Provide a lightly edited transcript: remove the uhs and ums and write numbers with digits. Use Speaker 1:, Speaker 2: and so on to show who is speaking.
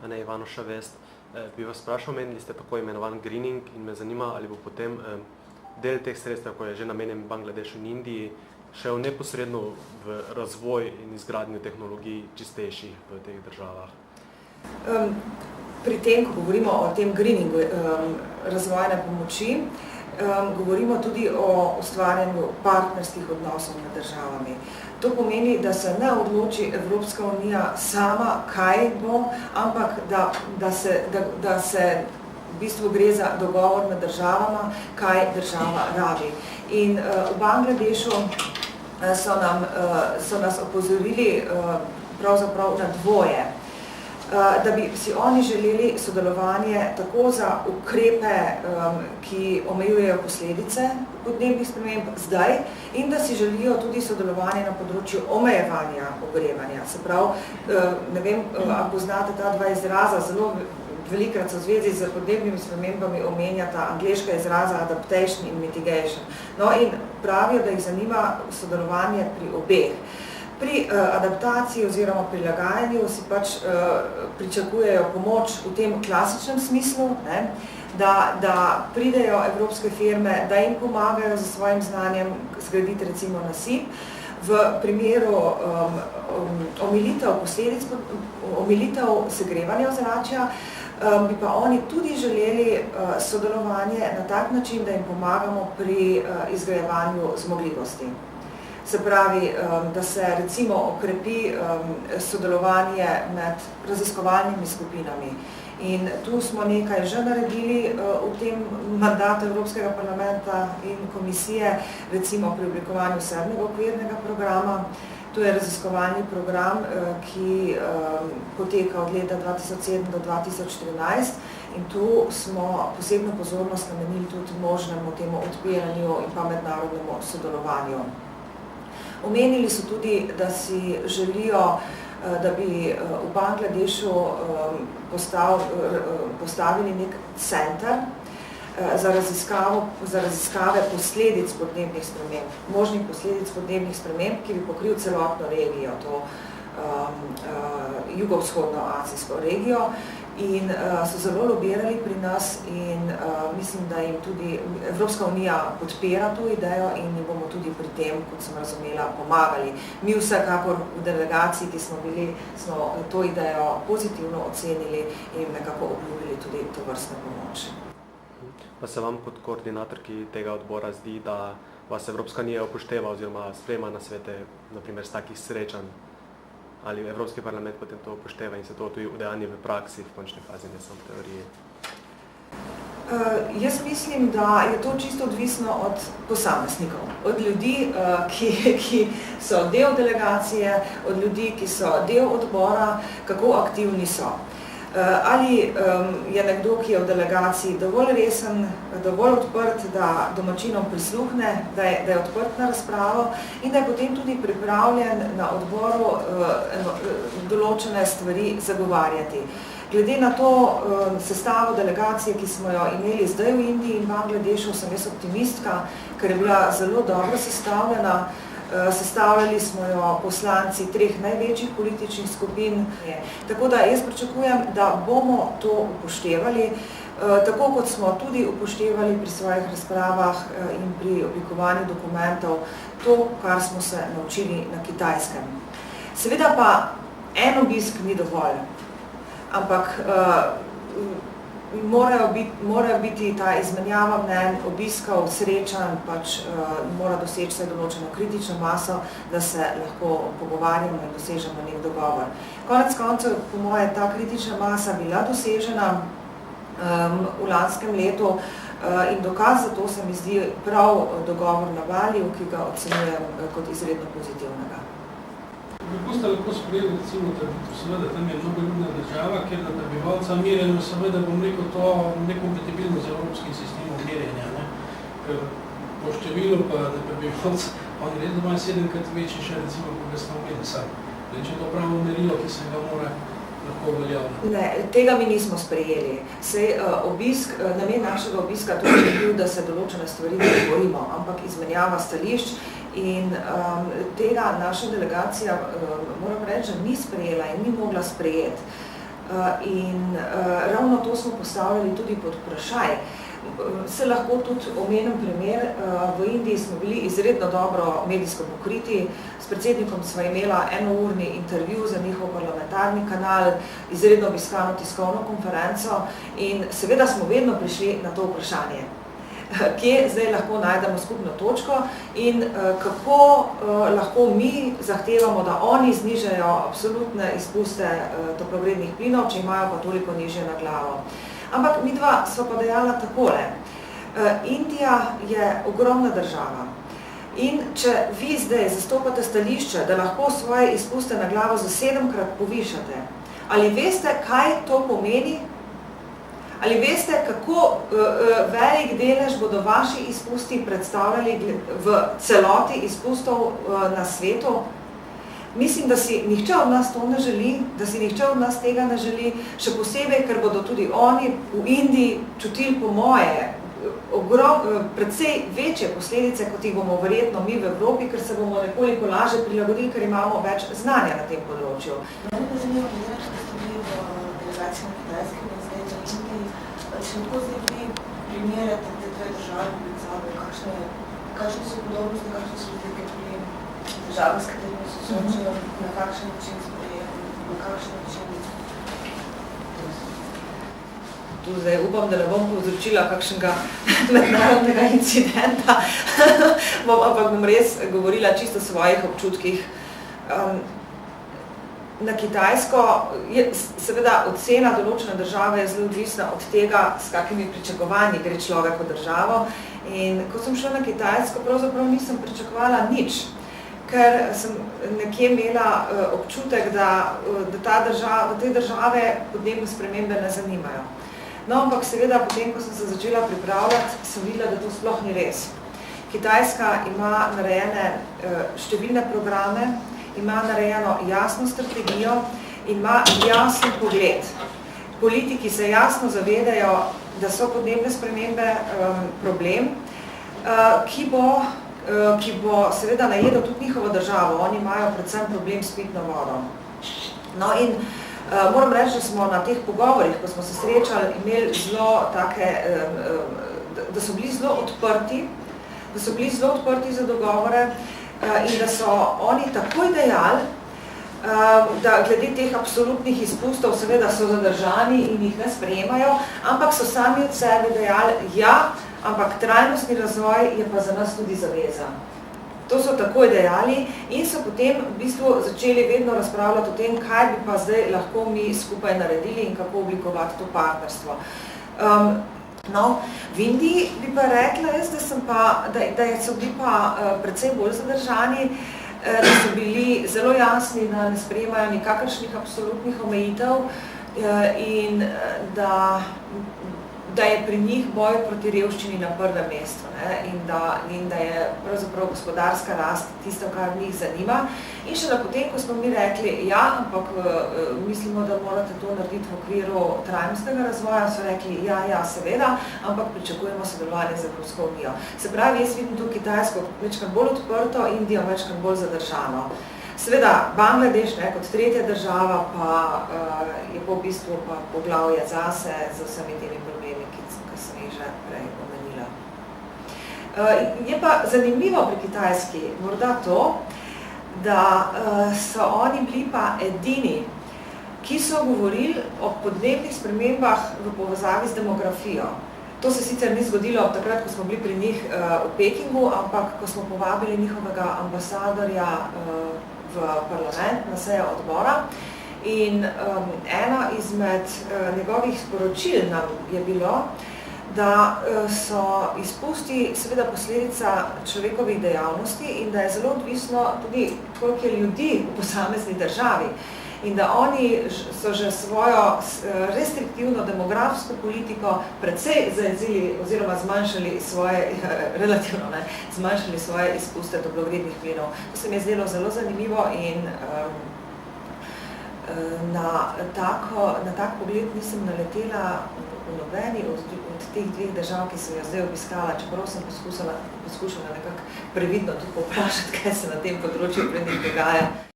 Speaker 1: a ne Ivanoša Vest. Bi vas vprašal, omenili ste tako imenovan greening in me zanima, ali bo potem del teh sredstev, ko je že namenjen Bangladešu in Indiji, šel neposredno v razvoj in izgradnjo tehnologij čistejših v teh državah.
Speaker 2: Pri tem, ko govorimo o tem greeningu razvojne pomoči, govorimo tudi o ustvarjanju partnerskih odnosov med državami. To pomeni, da se ne odloči Evropska unija sama, kaj bo, ampak da se v bistvu gre za dogovor med državama, kaj država rabi. In v Bangladešu so nas opozorili pravzaprav na dvoje, da bi si oni želeli sodelovanje tako za ukrepe, ki omejujejo posledice podnebnih sprememb zdaj, in da si želijo tudi sodelovanje na področju omejevanja ogrevanja. Se pravi, ne vem, ako poznate ta dva izraza, zelo velikrat so v zvezi z podnebnimi spremembami omenjata angleška izraza adaptation in mitigation. No in pravijo, da jih zanima sodelovanje pri obeh. Pri adaptaciji oziroma prilagajanju si pač pričakujejo pomoč v tem klasičnem smislu, ne, da pridejo evropske firme, da jim pomagajo za svojim znanjem zgraditi recimo nasip. V primeru omilitev segrevanja ozračja bi pa oni tudi želeli sodelovanje na tak način, da jim pomagamo pri izgrajevanju zmogljivosti. Se pravi, da se recimo okrepi sodelovanje med raziskovalnimi skupinami. In tu smo nekaj že naredili v tem mandatu Evropskega parlamenta in komisije, recimo pri oblikovanju 7. okvirnega programa. To je raziskovalni program, ki poteka od leta 2007 do 2014 in tu smo posebno pozornost namenili tudi možnemu temu odpiranju in pa mednarodnemu sodelovanju. Omenili so tudi, da si želijo, da bi v Bangladešu postavili nek center za raziskave posledic podnebnih sprememb, možnih posledic podnebnih sprememb, ki bi pokril celotno regijo, to jugovzhodno azijsko regijo. In so zelo lobirali pri nas in mislim, da jim tudi Evropska unija podpira to idejo in jim bomo tudi pri tem, kot sem razumela, pomagali. Mi vsekakor v delegaciji, ki smo bili, smo to idejo pozitivno ocenili in nekako obljubili tudi to vrstno pomoč.
Speaker 1: Pa se vam kot koordinatorki tega odbora zdi, da vas Evropska unija upošteva oziroma sprejema nasvete, na primer, z takih srečanj? Ali Evropski parlament potem to upošteva in se to tudi udejanji v praksi, v končni fazi, ne samo v teoriji?
Speaker 2: Jaz mislim, da je to čisto odvisno od posameznikov, od ljudi, ki so del delegacije, od ljudi, ki so del odbora, kako aktivni so. Ali je nekdo, ki je v delegaciji dovolj resen, dovolj odprt, da domačinom prisluhne, da je odprt na razpravo in da je potem tudi pripravljen na odboru določene stvari zagovarjati. Glede na to sestavo delegacije, ki smo jo imeli zdaj v Indiji in Bangladešu, sem jaz optimistka, ker je bila zelo dobro sestavljena. Sestavljali smo jo poslanci 3 največjih političnih skupin. Tako da jaz pričakujem, da bomo to upoštevali, tako kot smo tudi upoštevali pri svojih razpravah in pri oblikovanju dokumentov to, kar smo se naučili na Kitajskem. Seveda pa en obisk ni dovolj, ampak morajo biti ta izmenjava mnenj, obiskov, srečanj, pač mora doseči vse določeno kritično maso, da se lahko pogovarjamo in dosežemo nek dogovor. Konec koncev, po moje, ta kritična masa bila dosežena v lanskem letu in dokaz za to se mi zdi prav dogovor na Baliju, ki ga ocenjujem kot izredno pozitivnega.
Speaker 3: Kako ste lahko sprejeli recimo trditev? Seveda tam je mnogoljudna država, kjer na prebivalca merjenju seveda bom rekel to nekompatibilno z evropskim sistemom merjenja, ne? Ker po številu pa na prebivalca oni res imajo 7-krat večji še recimo, ko ga smo imeli sami. Če to pravo merilo, ki se ga mora lahko uveljavljati.
Speaker 2: Ne, tega mi nismo sprejeli. Sej namen našega obiska tudi je bil, da se določene stvari dogovorimo, ampak izmenjava stališč. In tega naša delegacija, moram reči, ni sprejela in ni mogla sprejeti. in ravno to smo postavljali tudi pod vprašaj. Se lahko tudi omenim primer, v Indiji smo bili izredno dobro medijsko pokriti, s predsednikom sva imela enourni intervju za njihov parlamentarni kanal, izredno obiskano tiskovno konferenco in seveda smo vedno prišli na to vprašanje, kje zdaj lahko najdemo skupno točko in kako lahko mi zahtevamo, da oni znižajo absolutne izpuste toplogrednih plinov, če imajo pa toliko nižje na glavo. Ampak midva sva pa dejala takole. Indija je ogromna država in če vi zdaj zastopate stališče, da lahko svoje izpuste na glavo za 7-krat povišate, ali veste, kaj to pomeni? Ali veste, kako velik delež bodo vaši izpusti predstavljali v celoti izpustov na svetu? Mislim, da si nihče od nas to ne želi, da si nihče od nas tega ne želi, še posebej, ker bodo tudi oni v Indiji čutili po moje precej večje posledice, kot jih bomo verjetno mi v Evropi, ker se bomo nekoliko lažje prilagodili, ker imamo več znanja na tem področju.
Speaker 4: Mene pa zanima, da ste bili v delegaciji na Kitajskem in zdaj v Indiji, če lahko zdaj vi primerjate te dve države med sabo, kakšne so podobnosti, kakšne so razlike pri državah, s katerimi se soočajo, na kakšen način sprejeti, na kakšen način.
Speaker 2: Tu zdaj upam, da ne bom povzročila kakšnega mednarodnega incidenta, ampak bom res govorila čisto o svojih občutkih. Na Kitajsko je seveda ocena določene države je zelo odvisna od tega, s kakimi pričakovanji gre človek v državo. In ko sem šla na Kitajsko, pravzaprav nisem pričakovala nič, ker sem nekje imela občutek, da te države podnebne spremembe ne zanimajo. No, ampak seveda, potem, ko sem se začela pripravljati, sem videla, da to sploh ni res. Kitajska ima narejene številne programe, ima narejeno jasno strategijo, ima jasen pogled. Politiki se jasno zavedajo, da so podnebne spremembe problem, ki bo seveda najedel tudi njihovo državo. Oni imajo predvsem problem s pitno vodo. No in moram reči, da smo na teh pogovorih, ko smo se srečali, imeli zelo take, da so bili zelo odprti za dogovore in da so oni takoj dejali, da glede teh absolutnih izpustov seveda so zadržani in jih ne sprejemajo, ampak so sami od sebe dejali, ja, ampak trajnostni razvoj je pa za nas tudi zaveza. To so takoj dejali in so potem v bistvu začeli vedno razpravljati o tem, kaj bi pa zdaj lahko mi skupaj naredili in kako oblikovati to partnerstvo. No, v Indiji bi pa rekla jaz, da so bili pa precej bolj zadržani, da so bili zelo jasni, da ne sprejemajo nikakršnih absolutnih omejitev in da je pri njih boj proti revščini na prvem mestu, ne? In da je pravzaprav gospodarska rast tisto, kar njih zanima. In šele potem, ko smo mi rekli, ja, ampak mislimo, da morate to narediti v okviru trajnostnega razvoja, so rekli, ja, seveda, ampak pričakujemo sodelovanje z Evropsko unijo. Se pravi, jaz vidim tu Kitajsko večkrat bolj odprto, Indijo večkrat bolj zadržano. Seveda, Bangladeš, kot tretja država, pa je po v bistvu pa poglavje zase z vsemi temi problemi, ki sem jih že prej omenila. Je pa zanimivo pri Kitajski morda to, da so oni bili pa edini, ki so govorili o podnebnih spremembah v povezavi z demografijo. To se sicer ni zgodilo takrat, ko smo bili pri njih v Pekingu, ampak ko smo povabili njihovega ambasadorja v parlament na sejo odbora. In ena izmed njegovih sporočil nam je bilo, da so izpusti seveda posledica človekovih dejavnosti in da je zelo odvisno tudi, koliko je ljudi v posamezni državi. In da oni so že svojo restriktivno demografsko politiko precej zajezili oziroma zmanjšali svoje, relativno ne, zmanjšali svoje izpuste toplogrednih plinov. To se mi je zdelo zelo zanimivo in na tak pogled nisem naletela v nobeni od teh dveh držav, ki sem jo zdaj obiskala, čeprav sem poskušala nekako previdno tudi povprašati, kaj se na tem področju pri njih dogaja.